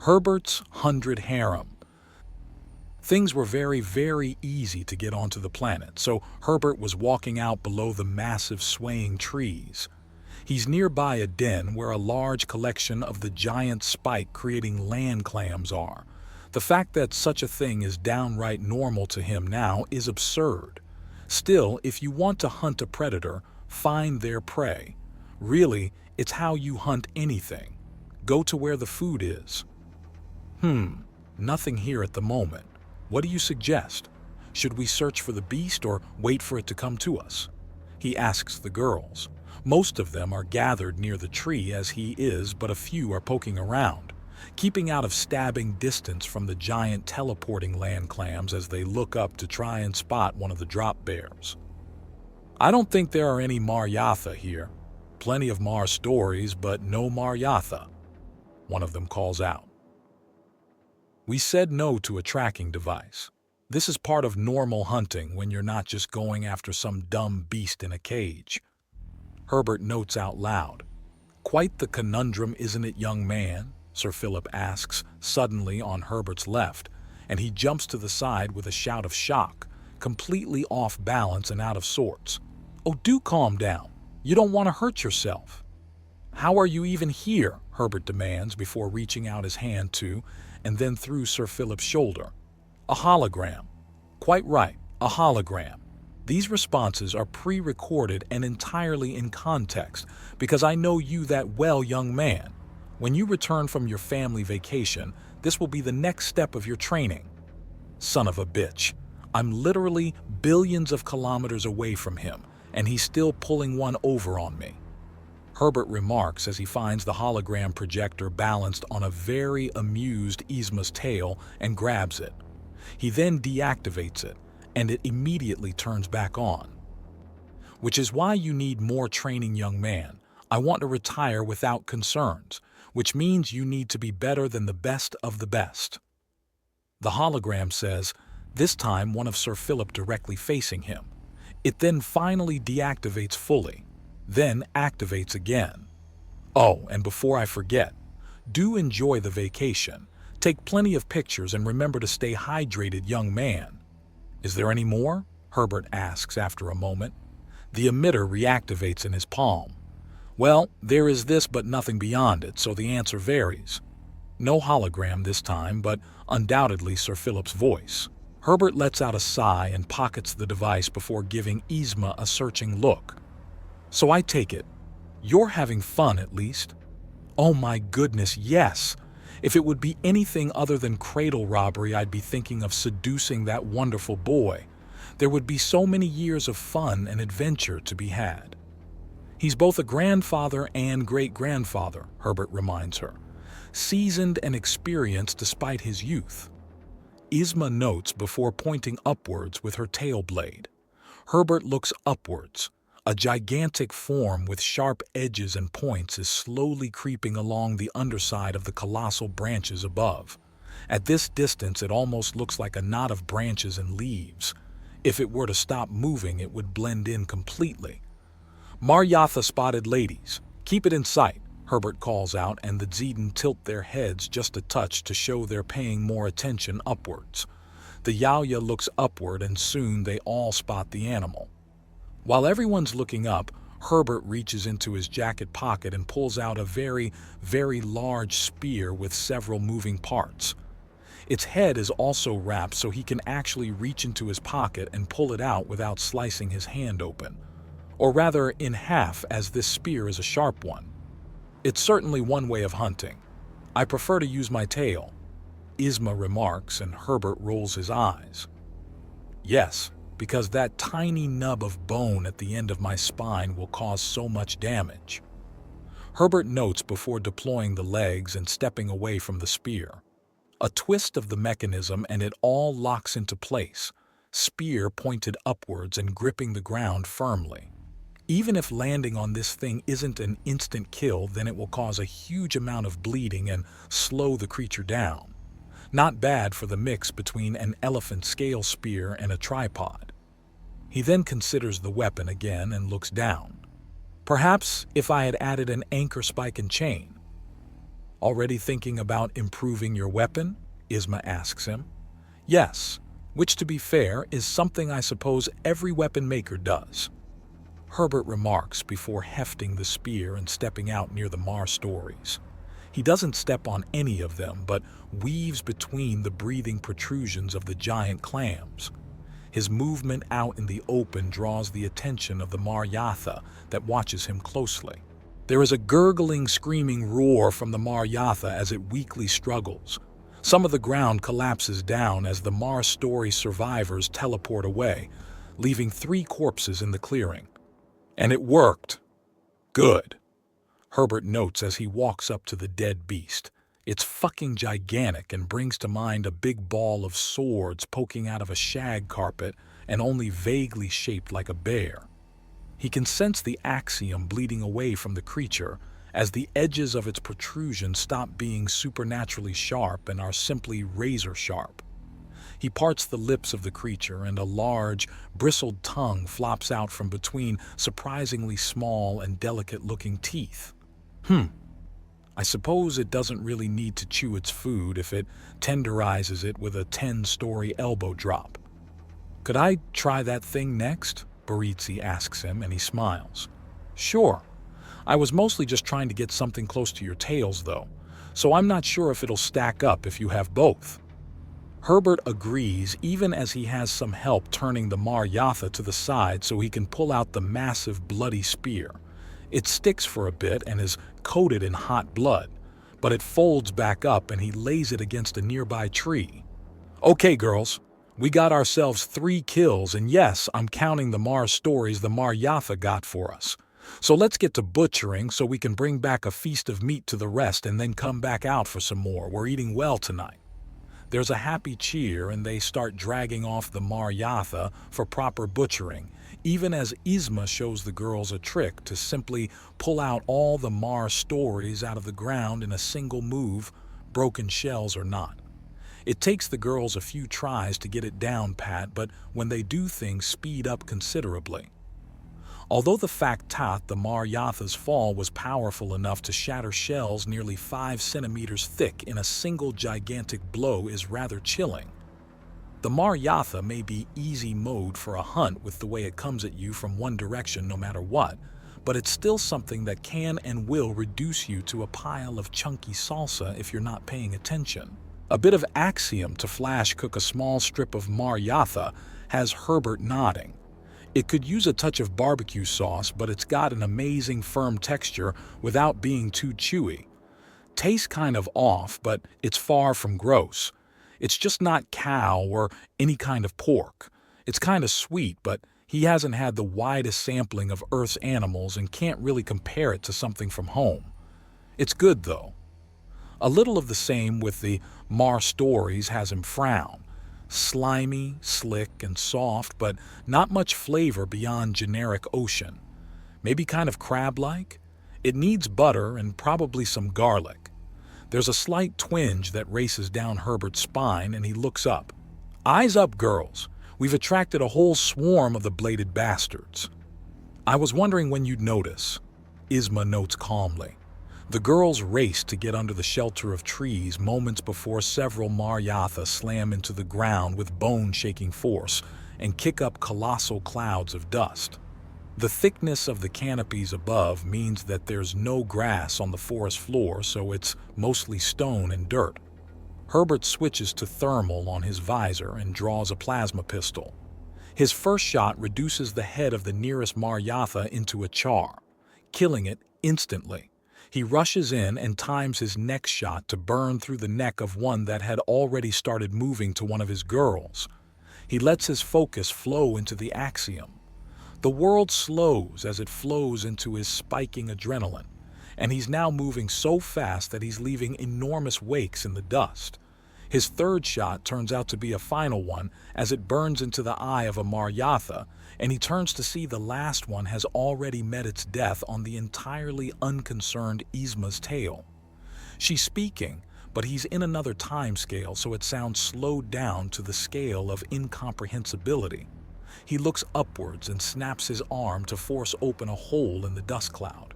Herbert's 100 harem. Things were very easy to get onto the planet, so Herbert was walking out below the massive swaying trees. He's nearby a den where a large collection of the giant spike creating land clams are. The fact that such a thing is downright normal to him now is absurd. Still, if you want to hunt a predator, find their prey. Really, it's how you hunt anything. Go to where the food is. Nothing here at the moment. What do you suggest? Should we search for the beast or wait for it to come to us? He asks the girls. Most of them are gathered near the tree as he is, but a few are poking around, keeping out of stabbing distance from the giant teleporting land clams as they look up to try and spot one of the drop bears. I don't think there are any Maryatha here. Plenty of Mar stories, but no Maryatha, one of them calls out. We said no to a tracking device. This is part of normal hunting when you're not just going after some dumb beast in a cage. Herbert notes out loud. Quite the conundrum, isn't it, young man? Sir Philip asks, suddenly on Herbert's left, and he jumps to the side with a shout of shock, completely off balance and out of sorts. Oh, do calm down. You don't want to hurt yourself. How are you even here? Herbert demands before reaching out his hand to, and then through Sir Philip's shoulder. A hologram. Quite right, a hologram. These responses are pre-recorded and entirely in context, because I know you that well, young man. When you return from your family vacation, this will be the next step of your training. Son of a bitch. I'm literally billions of kilometers away from him, and he's still pulling one over on me. Herbert remarks as he finds the hologram projector balanced on a very amused Yzma's tail and grabs it. He then deactivates it, and it immediately turns back on. Which is why you need more training, young man. I want to retire without concerns, which means you need to be better than the best of the best. The hologram says, this time one of Sir Philip directly facing him. It then finally deactivates fully, then activates again. Oh, and before I forget, do enjoy the vacation. Take plenty of pictures and remember to stay hydrated, young man. Is there any more? Herbert asks after a moment. The emitter reactivates in his palm. Well, there is this but nothing beyond it, so the answer varies. No hologram this time, but undoubtedly Sir Philip's voice. Herbert lets out a sigh and pockets the device before giving Yzma a searching look. So I take it, you're having fun at least? Oh my goodness, yes! If it would be anything other than cradle robbery, I'd be thinking of seducing that wonderful boy. There would be so many years of fun and adventure to be had. He's both a grandfather and great-grandfather, Herbert reminds her, seasoned and experienced despite his youth. Yzma notes before pointing upwards with her tail blade. Herbert looks upwards. A gigantic form with sharp edges and points is slowly creeping along the underside of the colossal branches above. At this distance, it almost looks like a knot of branches and leaves. If it were to stop moving, it would blend in completely. Maryatha spotted, ladies. Keep it in sight, Herbert calls out, and the Zeden tilt their heads just a touch to show they're paying more attention upwards. The Yalya looks upward, and soon they all spot the animal. While everyone's looking up, Herbert reaches into his jacket pocket and pulls out a very large spear with several moving parts. Its head is also wrapped so he can actually reach into his pocket and pull it out without slicing his hand open. Or rather, in half, as this spear is a sharp one. It's certainly one way of hunting. I prefer to use my tail, Yzma remarks, and Herbert rolls his eyes. Yes, because that tiny nub of bone at the end of my spine will cause so much damage. Herbert notes before deploying the legs and stepping away from the spear. A twist of the mechanism and it all locks into place, spear pointed upwards and gripping the ground firmly. Even if landing on this thing isn't an instant kill, then it will cause a huge amount of bleeding and slow the creature down. Not bad for the mix between an elephant scale spear and a tripod. He then considers the weapon again and looks down. Perhaps if I had added an anchor spike and chain. Already thinking about improving your weapon? Isma asks him. Yes, which to be fair is something I suppose every weapon maker does. Herbert remarks before hefting the spear and stepping out near the Mar stories. He doesn't step on any of them, but weaves between the breathing protrusions of the giant clams. His movement out in the open draws the attention of the Mar-Yatha that watches him closely. There is a gurgling, screaming roar from the Mar-Yatha as it weakly struggles. Some of the ground collapses down as the Mar story survivors teleport away, leaving 3 corpses in the clearing. And it worked. Good. Herbert notes as he walks up to the dead beast. It's fucking gigantic and brings to mind a big ball of swords poking out of a shag carpet and only vaguely shaped like a bear. He can sense the axiom bleeding away from the creature as the edges of its protrusion stop being supernaturally sharp and are simply razor sharp. He parts the lips of the creature and a large, bristled tongue flops out from between surprisingly small and delicate-looking teeth. I suppose it doesn't really need to chew its food if it tenderizes it with a 10-story elbow drop. Could I try that thing next? Baritzi asks him, and he smiles. Sure. I was mostly just trying to get something close to your tails, though, so I'm not sure if it'll stack up if you have both. Herbert agrees, even as he has some help turning the Mar-Yatha to the side so he can pull out the massive bloody spear. It sticks for a bit and is coated in hot blood, but it folds back up and he lays it against a nearby tree. Okay, girls, we got ourselves 3 kills, and yes, I'm counting the Mar stories the Mar-Yatha got for us. So let's get to butchering so we can bring back a feast of meat to the rest and then come back out for some more. We're eating well tonight. There's a happy cheer and they start dragging off the Mar-Yatha for proper butchering, even as Isma shows the girls a trick to simply pull out all the Mar stories out of the ground in a single move, broken shells or not. It takes the girls a few tries to get it down pat, but when they do, things speed up considerably. Although the fact the Mar-Yatha's fall was powerful enough to shatter shells nearly 5 centimeters thick in a single gigantic blow is rather chilling. The Mar-Yatha may be easy mode for a hunt with the way it comes at you from one direction no matter what, but it's still something that can and will reduce you to a pile of chunky salsa if you're not paying attention. A bit of axiom to flash cook a small strip of Mar-Yatha has Herbert nodding. It could use a touch of barbecue sauce, but it's got an amazing firm texture without being too chewy. Tastes kind of off, but it's far from gross. It's just not cow or any kind of pork. It's kind of sweet, but he hasn't had the widest sampling of Earth's animals and can't really compare it to something from home. It's good, though. A little of the same with the Mar stories has him frown. Slimy, slick, and soft, but not much flavor beyond generic ocean. Maybe kind of crab-like? It needs butter and probably some garlic. There's a slight twinge that races down Herbert's spine, and he looks up. Eyes up, girls. We've attracted a whole swarm of the bladed bastards. I was wondering when you'd notice, Isma notes calmly. The girls race to get under the shelter of trees moments before several Mar-Yatha slam into the ground with bone-shaking force and kick up colossal clouds of dust. The thickness of the canopies above means that there's no grass on the forest floor, so it's mostly stone and dirt. Herbert switches to thermal on his visor and draws a plasma pistol. His first shot reduces the head of the nearest Mar-Yatha into a char, killing it instantly. He rushes in and times his next shot to burn through the neck of one that had already started moving to one of his girls. He lets his focus flow into the axiom. The world slows as it flows into his spiking adrenaline, and he's now moving so fast that he's leaving enormous wakes in the dust. His third shot turns out to be a final one as it burns into the eye of a Mar-Yatha, and he turns to see the last one has already met its death on the entirely unconcerned Isma's tail. She's speaking, but he's in another time scale, so it sounds slowed down to the scale of incomprehensibility. He looks upwards and snaps his arm to force open a hole in the dust cloud.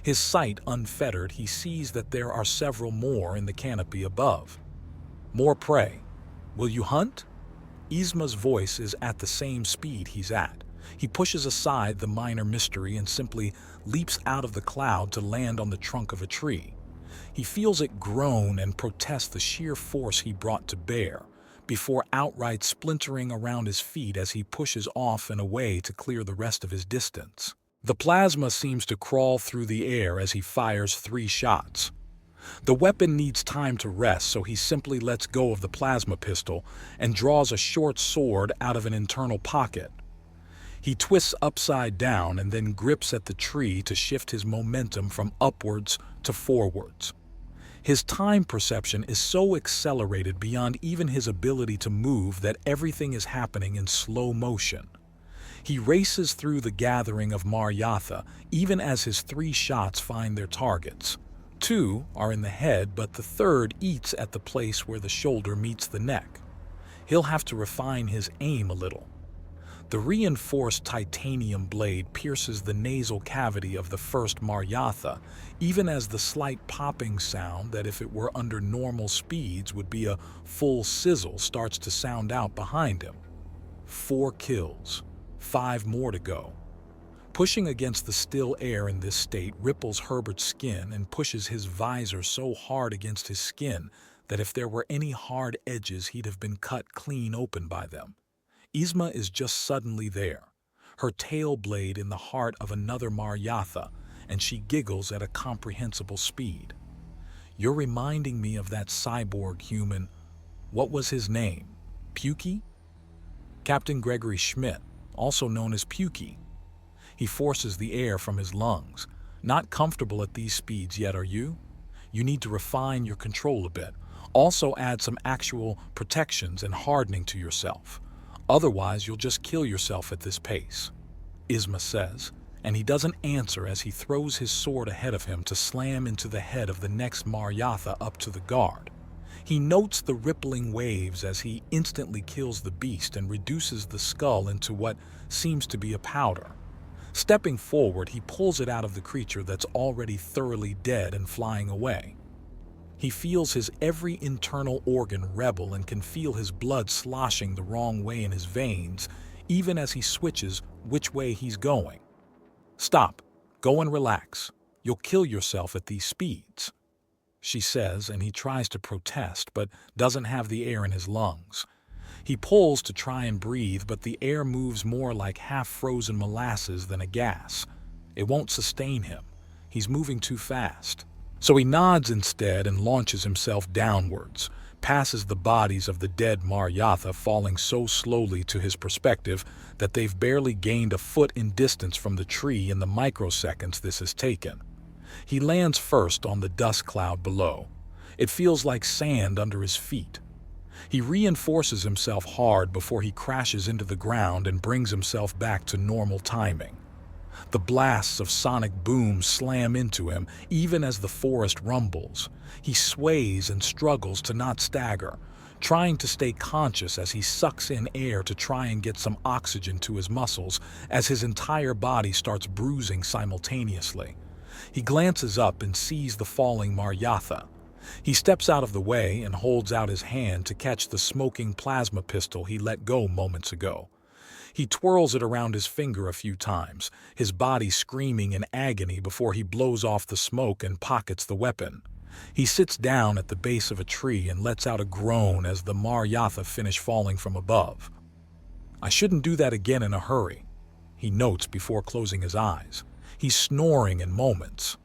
His sight unfettered, he sees that there are several more in the canopy above. More prey. Will you hunt? Yzma's voice is at the same speed he's at. He pushes aside the minor mystery and simply leaps out of the cloud to land on the trunk of a tree. He feels it groan and protest the sheer force he brought to bear, before outright splintering around his feet as he pushes off and away to clear the rest of his distance. The plasma seems to crawl through the air as he fires 3 shots. The weapon needs time to rest, so he simply lets go of the plasma pistol and draws a short sword out of an internal pocket. He twists upside down and then grips at the tree to shift his momentum from upwards to forwards. His time perception is so accelerated beyond even his ability to move that everything is happening in slow motion. He races through the gathering of Marjatha, even as his 3 shots find their targets. 2 are in the head, but the third eats at the place where the shoulder meets the neck. He'll have to refine his aim a little. The reinforced titanium blade pierces the nasal cavity of the first Marjatha, even as the slight popping sound that, if it were under normal speeds, would be a full sizzle, starts to sound out behind him. 4 kills, 5 more to go. Pushing against the still air in this state ripples Herbert's skin and pushes his visor so hard against his skin that if there were any hard edges, he'd have been cut clean open by them. Yzma is just suddenly there, her tail blade in the heart of another Marjatha, and she giggles at a comprehensible speed. You're reminding me of that cyborg human. What was his name? Pukey? Captain Gregory Schmidt, also known as Pukey. He forces the air from his lungs. Not comfortable at these speeds yet, are you? You need to refine your control a bit. Also add some actual protections and hardening to yourself. Otherwise, you'll just kill yourself at this pace, Yzma says, and he doesn't answer as he throws his sword ahead of him to slam into the head of the next Marjatha up to the guard. He notes the rippling waves as he instantly kills the beast and reduces the skull into what seems to be a powder. Stepping forward, he pulls it out of the creature that's already thoroughly dead and flying away. He feels his every internal organ rebel and can feel his blood sloshing the wrong way in his veins, even as he switches which way he's going. Stop. Go and relax. You'll kill yourself at these speeds, she says, and he tries to protest but doesn't have the air in his lungs. He pulls to try and breathe, but the air moves more like half-frozen molasses than a gas. It won't sustain him. He's moving too fast. So he nods instead and launches himself downwards, passes the bodies of the dead Marjatha falling so slowly to his perspective that they've barely gained a foot in distance from the tree in the microseconds this has taken. He lands first on the dust cloud below. It feels like sand under his feet. He reinforces himself hard before he crashes into the ground and brings himself back to normal timing. The blasts of sonic boom slam into him, even as the forest rumbles. He sways and struggles to not stagger, trying to stay conscious as he sucks in air to try and get some oxygen to his muscles as his entire body starts bruising simultaneously. He glances up and sees the falling Marjatha. He steps out of the way and holds out his hand to catch the smoking plasma pistol he let go moments ago. He twirls it around his finger a few times, his body screaming in agony before he blows off the smoke and pockets the weapon. He sits down at the base of a tree and lets out a groan as the Marjatha finish falling from above. I shouldn't do that again in a hurry, he notes before closing his eyes. He's snoring in moments.